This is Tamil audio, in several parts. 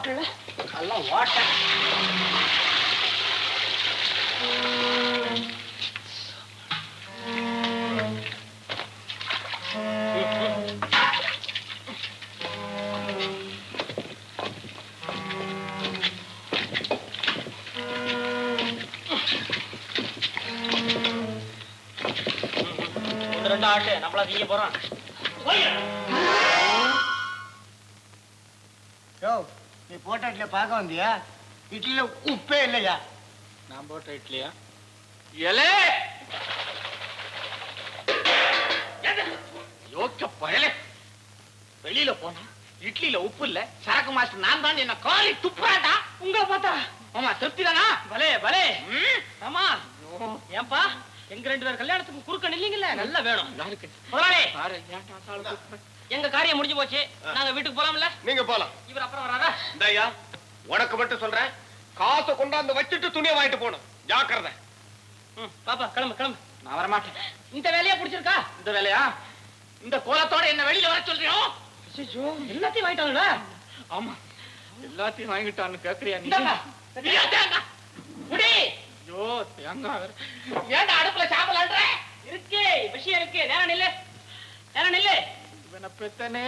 ஓட்டல எல்லாம் ஓட்ட. ரெண்டு ஆட்டு நம்மள நீங்க போறோம். நீ போட்ட இட்லிய பார்க்க வந்தியா? இட்லியில உப்பே இல்லையா? நான் போட்ட இட்லியா? எலே யோக்க பயலே, வெளியில போனா இட்லியில உப்பு இல்ல, சரக்கு மாஸ்டர் நான் தான் என்ன காலி துப்புறாடா. உங்களை பார்த்தா ஆமா திருப்தி தானா? பலே பலே. ஆமா ஏன்பா எங்க ரெண்டு பேர் கல்யாணத்துக்கு குறுக்க நில்லீங்கல்ல, நல்லா வேணும். எங்க காரியம் முடிஞ்சு போச்சு, நாங்க வீட்டுக்கு போலாம்ல? நீங்க போலாம். இவர் அப்புறம் வராரா? இந்தயா உனக்கு மட்டும் சொல்றேன், காசை கொண்டாந்து வச்சுட்டு துணியை வாங்கிட்டு போகணும், ஜாக்கிரதை. பாப்பா கிளம்பு கிளம்பு. நான் வரமாட்டேன். இந்த வேலையா பிடிச்சிருக்கா? இந்த வேலையா? இந்த கோலத்தோட என்ன வெளியில வர சொல்றியோம்? எல்லாத்தையும் வாங்கிட்டாங்களா? ஆமா எல்லாத்தையும் வாங்கிட்டான்னு கேக்குறியா நீ? முடி ஐயோ தேங்காய் ஏன்டா அடுப்புல சாம்பல் அல்ற? இருக்கு விஷயம் இருக்கு. நேரம் நில்லு நேரம் நில்லு. இவனை பெத்தனே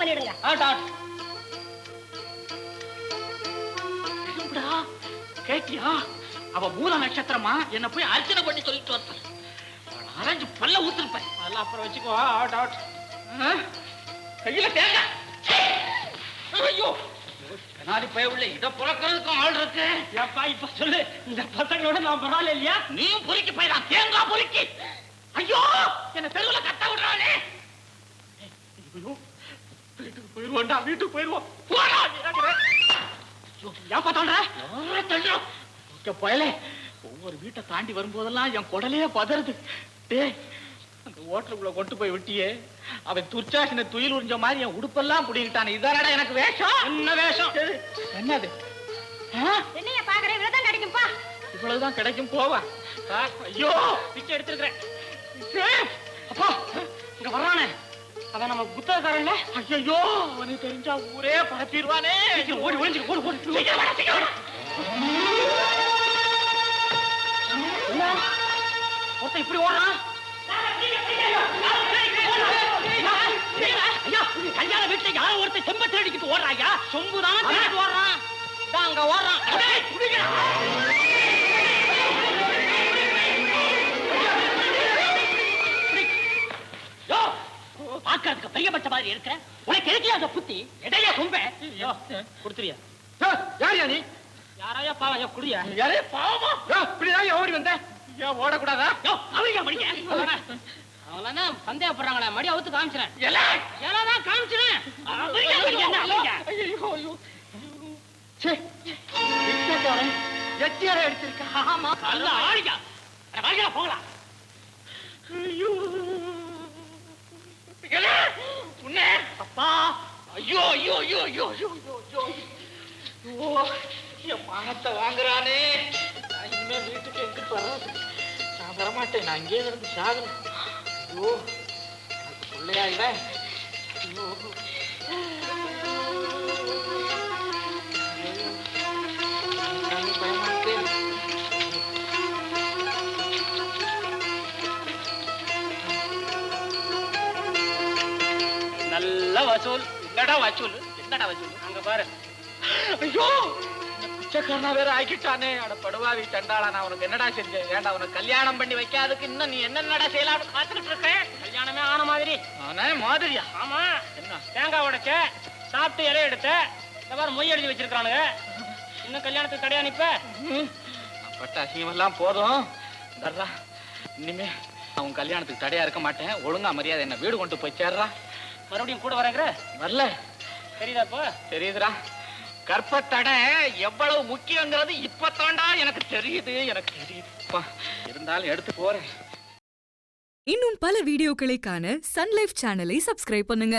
பண்ணிடுங்க. கேட்டியா? அவ மூல நட்சத்திரமா என்ன போய் அர்ச்சனை பண்ணி சொல்லிட்டு வரேன். அரைஞ்சு பல்ல ஊத்திருப்பேன். அதெல்லாம் அப்புறம் வச்சுக்கோ. கையில தேங்காய். ஐயோ கண்ணாடி பய உள்ள இதை புறக்கிறதுக்கும் ஆள் இருக்கு. ஏப்பா இப்ப சொல்லு, இந்த பசங்களோட நான் பரவாயில்ல இல்லையா? நீயும் பொறுக்கி போயிடான், தேங்காய் பொறுக்கி. ஐயோ என்ன தெருவுல கட்ட விடுறானே. வீட்டுக்கு போயிருவோம்டா, வீட்டுக்கு போயிருவோம். ஒவ்வொரு வீட்டை தாண்டி வரும்போதெல்லாம் என் குடலே பதறது. அந்த ஓட்டலுக்குள்ள கொண்டு போய் விட்டியே, அவன் துர்ச்சாசின துயில் உறிஞ்ச மாதிரி என் உடுப்பெல்லாம் புடிக்கிட்டான். இதானடா எனக்கு வேஷம். என்ன வேஷம்? என்னது? என்னைய பாக்குறேன், இவ்வளவுதான் கிடைக்கும்பா. இவ்வளவுதான் கிடைக்கும் போவா. ஐயோ பிச்சை எடுத்துருக்கிறேன். அப்பா இங்க வர்றானே, அவன் நம்ம புத்தகக்காரன்ல. ஐயோ அவனுக்கு தெரிஞ்சா ஊரே பரப்பிடுவானே. ஓடி ஒளிஞ்சு ஓடி ஓடி. ஒருத்தன் இப்படி ஓடுறான். கல்யாண வீட்டுல யாரும் ஒருத்தன் செம்ப தேடிக்கிட்டு ஓடுறாயா? சொம்புதான் தேடிட்டு ஓடுறான். அங்க ஓடுறான். பாக்கிறதுக்கு பெரியப்பட்ட மாதிரி இருக்க, உனக்கு எதுக்கு அந்த புத்தி? இடையா கும்ப குடுத்துறியா? யாரையா நீ? யாரையா பாவம் குடியா? யாரே பாவமா? இப்படிதான் ஓடி வந்த. ஏன் ஓடக்கூடாதா? அவங்க படிக்க அவங்களா சந்தேகப்படுறாங்களே, மடி அவுத்து காமிச்சிறேன். எல்லாம் காமிச்சிறேன். எத்தியார அடிச்சிருக்கா? ஆமா நல்லா ஆடிக்கா. போகலாம். அப்பா ஐயோ ஐயோ ஐயோ ஐயோ ஐயோ என் மானத்தை வாங்குறானே. நான் இனிமே வீட்டுக்கு எங்கிட்டு வர்றது? நான் வரமாட்டேன், நான் இங்கே இருந்து சாகணும். ஐயோ எனக்கு பிள்ளையா இல்ல. ஐயோ நல்ல வசூல். என்னடா வசூல்? என்னடா வசூல்? அங்க பாரு. ஐயோ பிச்சைக்காரனா வேற ஆக்கிட்டானே. அட படுவாவி சண்டாளா, நான் உனக்கு என்னடா செஞ்சேன்? ஏண்டா உனக்கு கல்யாணம் பண்ணி வைக்காதுக்கு இன்னும் நீ என்னடா செய்யலாம்னு காத்துக்கிட்டு இருக்கேன். கல்யாணமே ஆன மாதிரி. ஆனா மாதிரியா? ஆமா. என்ன தேங்காய் உடைச்ச, சாப்பிட்டு இலைய எடுத்த, இந்த மாதிரி மொய் எழுதி வச்சிருக்கானுங்க. இன்னும் கல்யாணத்துக்கு தடையா நிப்ப? பட்ட அசிங்கம் எல்லாம் போதும். இனிமே அவன் கல்யாணத்துக்கு தடையா இருக்க மாட்டேன். ஒழுங்கா மரியாதை என்ன வீடு கொண்டு போய் சேர்றா. மறுபடியும் கூட வரேங்கிற வரல. தெரியுதா? இப்போ தெரியுதுடா. கற்பத்தடை எவ்வளவு முக்கியங்கிறது இப்பத்தாண்டா எனக்கு தெரியுது. எனக்கு தெரியுது. இருந்தாலும் எடுத்து போறேன். இன்னும் பல வீடியோக்களை காண சன் லைஃப் சேனலை சப்ஸ்கிரைப் பண்ணுங்க.